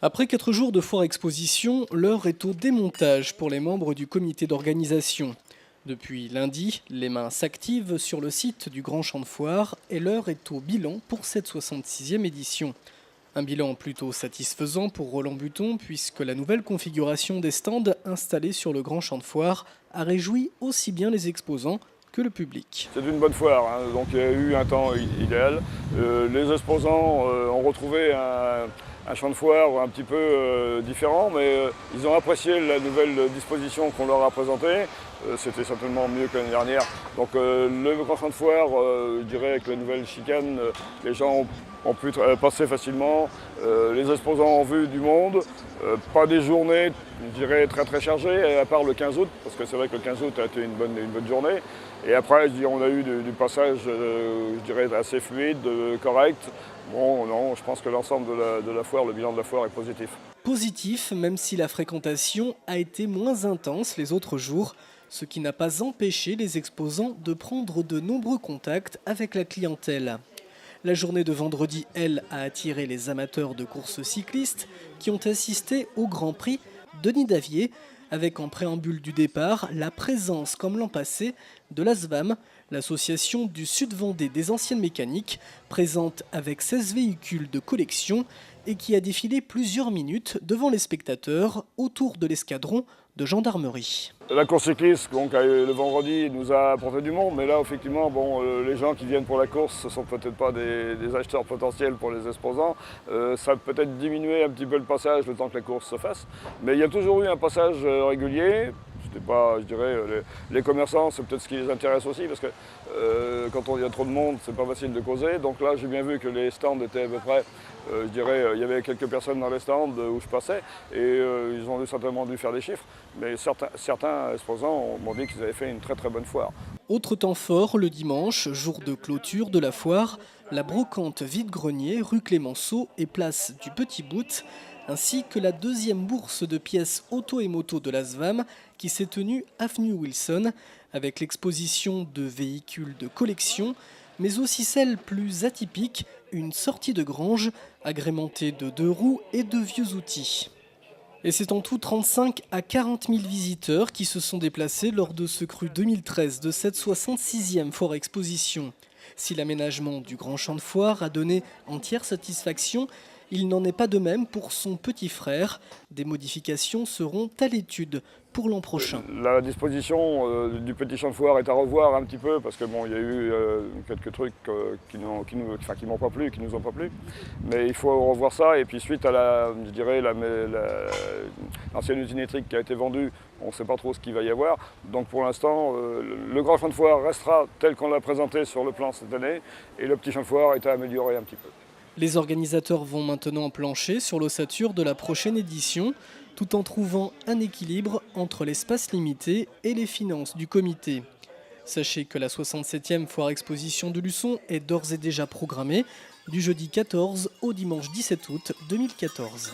Après 4 jours de foire exposition, l'heure est au démontage pour les membres du comité d'organisation. Depuis lundi, les mains s'activent sur le site du Grand Champ de Foire et l'heure est au bilan pour cette 66e édition. Un bilan plutôt satisfaisant pour Roland Buton puisque la nouvelle configuration des stands installés sur le Grand Champ de Foire a réjoui aussi bien les exposants que le public. C'est une bonne foire, hein. Donc il y a eu un temps idéal. Les exposants ont retrouvé un champ de foire un petit peu différent, mais ils ont apprécié la nouvelle disposition qu'on leur a présentée. C'était certainement mieux que l'année dernière. Donc le grand champ de foire, je dirais avec la nouvelle chicane, les gens ont pu passer facilement. Les exposants ont vu du monde. Pas des journées, je dirais, très chargées, à part le 15 août, parce que c'est vrai que le 15 août a été une bonne journée. Et après, je dirais, on a eu du passage, je dirais, assez fluide, correct. Bon, non, je pense que l'ensemble de la foire, le bilan de la foire est positif. Positif, même si la fréquentation a été moins intense les autres jours, ce qui n'a pas empêché les exposants de prendre de nombreux contacts avec la clientèle. La journée de vendredi, elle, a attiré les amateurs de courses cyclistes qui ont assisté au Grand Prix Denis Davier, avec en préambule du départ la présence, comme l'an passé, de l'ASVAM, l'association du Sud-Vendée des anciennes mécaniques, présente avec 16 véhicules de collection et qui a défilé plusieurs minutes devant les spectateurs autour de l'escadron de gendarmerie. La course cycliste, donc, le vendredi, nous a apporté du monde, mais là, effectivement, bon, les gens qui viennent pour la course, ce ne sont peut-être pas des acheteurs potentiels pour les exposants. Ça a peut-être diminué un petit peu le passage le temps que la course se fasse, mais il y a toujours eu un passage régulier. C'était pas, je dirais, les commerçants, c'est peut-être ce qui les intéresse aussi, parce que quand il y a trop de monde, c'est pas facile de causer. Donc là, j'ai bien vu que les stands étaient à peu près, je dirais, il y avait quelques personnes dans les stands où je passais, et ils ont certainement dû faire des chiffres. Mais certains exposants m'ont dit qu'ils avaient fait une très bonne foire. Autre temps fort, le dimanche, jour de clôture de la foire, la brocante vide-grenier rue Clémenceau et place du Petit Bout, ainsi que la deuxième bourse de pièces auto et moto de l'ASVAM qui s'est tenue avenue Wilson, avec l'exposition de véhicules de collection, mais aussi celle plus atypique, une sortie de grange agrémentée de 2 roues et de vieux outils. Et c'est en tout 35 à 40 000 visiteurs qui se sont déplacés lors de ce cru 2013 de cette 66e foire exposition. Si l'aménagement du Grand Champ de Foire a donné entière satisfaction, il n'en est pas de même pour son petit frère. Des modifications seront à l'étude pour l'an prochain. La disposition du petit champ de foire est à revoir un petit peu parce que bon, il y a eu quelques trucs qui m'ont pas plu, qui nous ont pas plu. Mais il faut revoir ça et puis suite à je dirais l'ancienne usine électrique qui a été vendue, on ne sait pas trop ce qu'il va y avoir. Donc pour l'instant, le grand champ de foire restera tel qu'on l'a présenté sur le plan cette année et le petit champ de foire est à améliorer un petit peu. Les organisateurs vont maintenant plancher sur l'ossature de la prochaine édition, tout en trouvant un équilibre entre l'espace limité et les finances du comité. Sachez que la 67e foire exposition de Luçon est d'ores et déjà programmée du jeudi 14 au dimanche 17 août 2014.